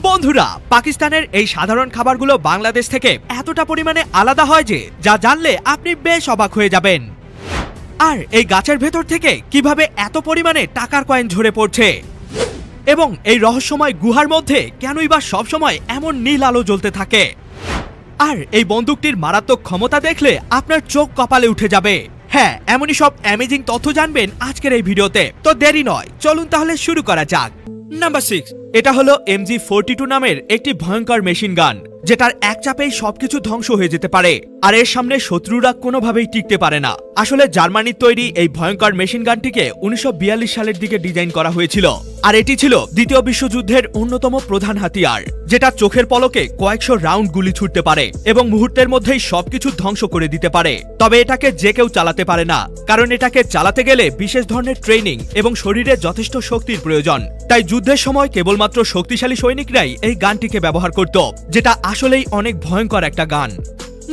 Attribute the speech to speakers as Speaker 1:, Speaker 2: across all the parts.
Speaker 1: বন্ধুরা, পাকিস্তানের এই সাধারণ খাবারগুলো বাংলাদেশ থেকে এতটা পরিমাণে আলাদা হয় যে যা জানলে আপনি বেশ অবাক হয়ে যাবেন। আর এই গাছের ভেতর থেকে কিভাবে এত পরিমাণে টাকার কয়েন ঝরে পড়ছে এবং এই রহস্যময় গুহার মধ্যে কেনই বা সবসময় এমন নীল আলো জ্বলতে থাকে। আর এই বন্দুকটির মারাত্মক ক্ষমতা দেখলে আপনার চোখ কপালে উঠে যাবে। হ্যাঁ, এমনই সব অ্যামেজিং তথ্য জানবেন আজকের এই ভিডিওতে। তো দেরি নয়, চলুন তাহলে শুরু করা যাক। নাম্বার 6, এটা হলো MG42 নামের একটি ভয়ঙ্কর মেশিন গান, যেটার এক চাপেই সবকিছু ধ্বংস হয়ে যেতে পারে। আর এর সামনে শত্রুরা কোনোভাবেই টিকতে পারে না। আসলে জার্মানির তৈরি এই ভয়ঙ্কর মেশিন গানটিকে 1942 সালের দিকে ডিজাইন করা হয়েছিল। আর এটি ছিল দ্বিতীয় বিশ্বযুদ্ধের অন্যতম প্রধান হাতিয়ার, যেটা চোখের পলকে কয়েকশো রাউন্ড গুলি ছুটতে পারে এবং মুহূর্তের মধ্যেই সবকিছু ধ্বংস করে দিতে পারে। তবে এটাকে যে কেউ চালাতে পারে না, কারণ এটাকে চালাতে গেলে বিশেষ ধরনের ট্রেনিং এবং শরীরে যথেষ্ট শক্তির প্রয়োজন। তাই যুদ্ধের সময় কেবলমাত্র শক্তিশালী সৈনিকরাই এই গানটিকে ব্যবহার করত, যেটা আসলেই অনেক ভয়ঙ্কর একটা গান।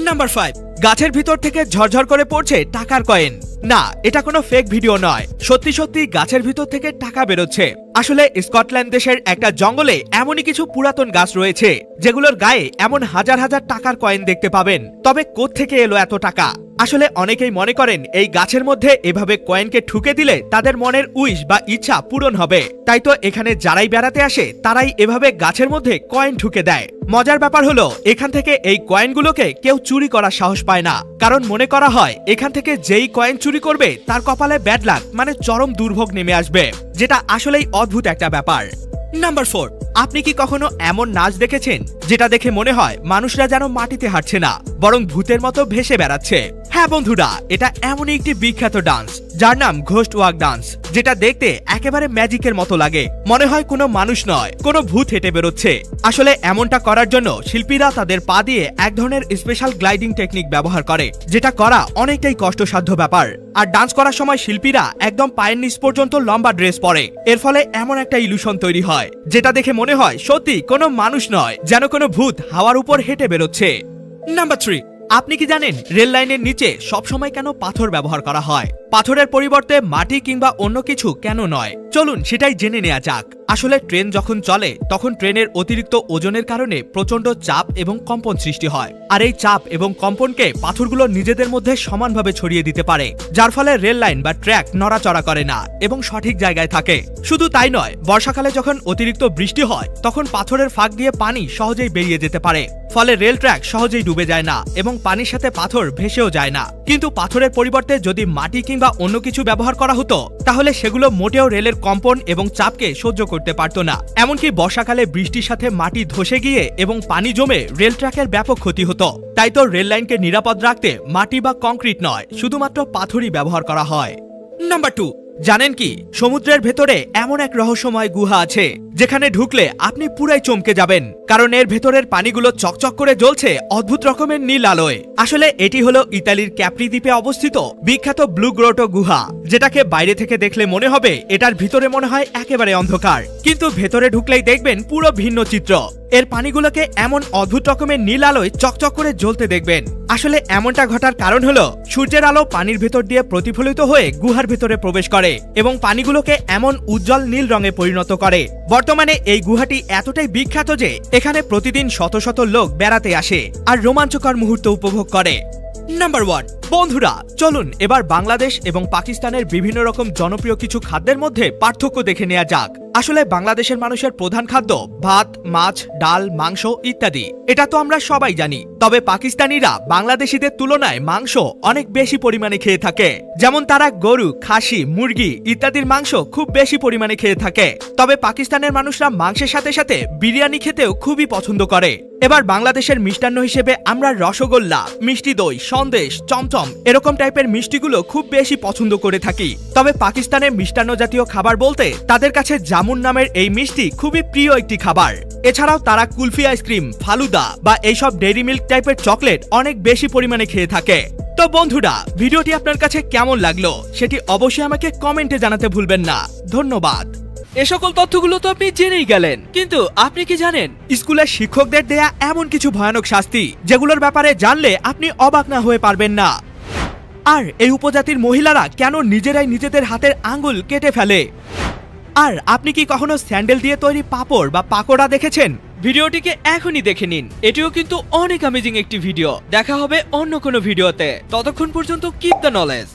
Speaker 1: নাম্বার 5, গাছের ভিতর থেকে ঝরঝর করে পড়ছে টাকার কয়েন। না, এটা কোনো ফেক ভিডিও নয়, সত্যি সত্যি গাছের ভিতর থেকে টাকা বেরোচ্ছে। আসলে স্কটল্যান্ড দেশের একটা জঙ্গলে এমনই কিছু পুরাতন গাছ রয়েছে যেগুলোর গায়ে এমন হাজার হাজার টাকার কয়েন দেখতে পাবেন। তবে কোত্থেকে এলো এত টাকা? আসলে অনেকেই মনে করেন এই গাছের মধ্যে এভাবে কয়েনকে ঠুকে দিলে তাদের মনের উইশ বা ইচ্ছা পূরণ হবে। তাই তো এখানে যারাই বেড়াতে আসে তারাই এভাবে গাছের মধ্যে কয়েন ঠুকে দেয়। মজার ব্যাপার হলো, এখান থেকে এই কয়েনগুলোকে কেউ চুরি করার সাহস পায় না, কারণ মনে করা হয় এখান থেকে যেই কয়েন চুরি করবে তার কপালে ব্যাড লাক মানে চরম দুর্ভোগ নেমে আসবে, যেটা আসলেই অদ্ভুত একটা ব্যাপার। নাম্বার 4, আপনি কি কখনো এমন নাচ দেখেছেন যেটা দেখে মনে হয় মানুষরা যেন মাটিতে হাঁটছে না, বরং ভূতের মতো ভেসে বেড়াচ্ছে? হ্যাঁ বন্ধুরা, এটা এমনই একটি বিখ্যাত ডান্স যার নাম ঘোস্ট ওয়াক ডান্স, যেটা দেখতে একেবারে ম্যাজিকের মতো লাগে। মনে হয় কোনো মানুষ নয়, কোনো ভূত হেঁটে বেরোচ্ছে। আসলে এমনটা করার জন্য শিল্পীরা তাদের পা দিয়ে এক ধরনের স্পেশাল গ্লাইডিং টেকনিক ব্যবহার করে, যেটা করা অনেকটাই কষ্টসাধ্য ব্যাপার। আর ডান্স করার সময় শিল্পীরা একদম পায়ের নিচ পর্যন্ত লম্বা ড্রেস পরে। এর ফলে এমন একটা ইলুশন তৈরি হয় যেটা দেখে মনে হয় সত্যি কোনো মানুষ নয়, যেন কোনো ভূত হাওয়ার উপর হেঁটে বেরোচ্ছে। নাম্বার 3, আপনি কি জানেন রেল লাইনের নিচে সবসময় কেন পাথর ব্যবহার করা হয়? পাথরের পরিবর্তে মাটি কিংবা অন্য কিছু কেন নয়? চলুন সেটাই জেনে নেওয়া যাক। আসলে ট্রেন যখন চলে তখন ট্রেনের অতিরিক্ত ওজনের কারণে প্রচন্ড চাপ এবং কম্পন সৃষ্টি হয়। আর এই চাপ এবং কম্পনকে পাথরগুলো নিজেদের মধ্যে সমানভাবে ছড়িয়ে দিতে পারে, যার ফলে রেল লাইন বা ট্র্যাক নড়াচড়া করে না এবং সঠিক জায়গায় থাকে। শুধু তাই নয়, বর্ষাকালে যখন অতিরিক্ত বৃষ্টি হয় তখন পাথরের ফাঁক দিয়ে পানি সহজেই বেরিয়ে যেতে পারে, ফলে রেল ট্র্যাক সহজেই ডুবে যায় না এবং পানির সাথে পাথর ভেসেও যায় না। কিন্তু পাথরের পরিবর্তে যদি মাটি কিংবা অন্য কিছু ব্যবহার করা হতো, তাহলে সেগুলো মোটেও রেলের কম্পন এবং চাপকে সহ্য করতে পারত না। এমনকি বর্ষাকালে বৃষ্টির সাথে মাটি ধসে গিয়ে এবং পানি জমে রেল ট্র্যাকের ব্যাপক ক্ষতি হতো। তাই তো রেল লাইনকে নিরাপদ রাখতে মাটি বা কংক্রিট নয়, শুধুমাত্র পাথরই ব্যবহার করা হয়। নাম্বার 2, জানেন কি সমুদ্রের ভেতরে এমন এক রহস্যময় গুহা আছে যেখানে ঢুকলে আপনি পুরাই চমকে যাবেন, কারণ এর ভেতরের পানিগুলো চকচক করে জ্বলছে অদ্ভুত রকমের নীল আলোয়। আসলে এটি হলো ইতালির ক্যাপ্রি দ্বীপে অবস্থিত বিখ্যাত ব্লু গ্রোটো গুহা, যেটাকে বাইরে থেকে দেখলে মনে হবে এটার ভিতরে মনে হয় একেবারে অন্ধকার, কিন্তু ভেতরে ঢুকলেই দেখবেন পুরো ভিন্ন চিত্র। এর পানিগুলোকে এমন অদ্ভুত রকমের নীল আলোয় চকচক করে জ্বলতে দেখবেন। আসলে এমনটা ঘটার কারণ হলো সূর্যের আলো পানির ভেতর দিয়ে প্রতিফলিত হয়ে গুহার ভেতরে প্রবেশ করে এবং পানিগুলোকে এমন উজ্জ্বল নীল রঙে পরিণত করে। বর্তমানে এই গুহাটি এতটাই বিখ্যাত যে এখানে প্রতিদিন শত শত লোক বেড়াতে আসে আর রোমাঞ্চকর মুহূর্ত উপভোগ করে। নাম্বার 1, বন্ধুরা চলুন এবার বাংলাদেশ এবং পাকিস্তানের বিভিন্ন রকম জনপ্রিয় কিছু খাদ্যের মধ্যে পার্থক্য দেখে নেওয়া যাক। আসলে বাংলাদেশের মানুষের প্রধান খাদ্য ভাত, মাছ, ডাল, মাংস ইত্যাদি, এটা তো আমরা সবাই জানি। তবে পাকিস্তানিরা বাংলাদেশিদের তুলনায় মাংস অনেক বেশি পরিমাণে খেয়ে থাকে। যেমন তারা গরু, খাসি, মুরগি ইত্যাদির মাংস খুব বেশি পরিমাণে খেয়ে থাকে। তবে পাকিস্তানের মানুষরা মাংসের সাথে সাথে বিরিয়ানি খেতেও খুবই পছন্দ করে। এবার বাংলাদেশের মিষ্টান্ন হিসেবে আমরা রসগোল্লা, মিষ্টি দই, সন্দেশ, চমচম এরকম টাইপের মিষ্টিগুলো খুব বেশি পছন্দ করে থাকি। তবে পাকিস্তানের মিষ্টান্ন জাতীয় খাবার বলতে তাদের কাছে জামুন নামের এই মিষ্টি খুবই প্রিয় একটি খাবার। এছাড়াও তারা কুলফি আইসক্রিম, ফালুদা বা এইসব ডেইরি মিল্ক টাইপের চকলেট অনেক বেশি পরিমাণে খেয়ে থাকে। তো বন্ধুরা, ভিডিওটি আপনার কাছে কেমন লাগলো সেটি অবশ্যই আমাকে কমেন্টে জানাতে ভুলবেন না। ধন্যবাদ। এ সকল তথ্যগুলো তো আপনি জেনেই গেলেন, কিন্তু আপনি কি জানেন স্কুলের শিক্ষকদের দেয়া এমন কিছু ভয়ানক শাস্তি যেগুলোর ব্যাপারে জানলে আপনি অবাক না হয়ে পারবেন না? আর এই উপজাতির মহিলারা কেন নিজেরাই নিজেদের হাতের আঙ্গুল কেটে ফেলে? আর আপনি কি কখনো স্যান্ডেল দিয়ে তৈরি পাপড় বা পাকোড়া দেখেছেন, ভিডিওটিকে এখনই দেখে নিন। এটিও কিন্তু অনেক অ্যামেজিং একটি ভিডিও। দেখা হবে অন্য কোনো ভিডিওতে। ততক্ষণ পর্যন্ত কিপ দ্য নলেজ।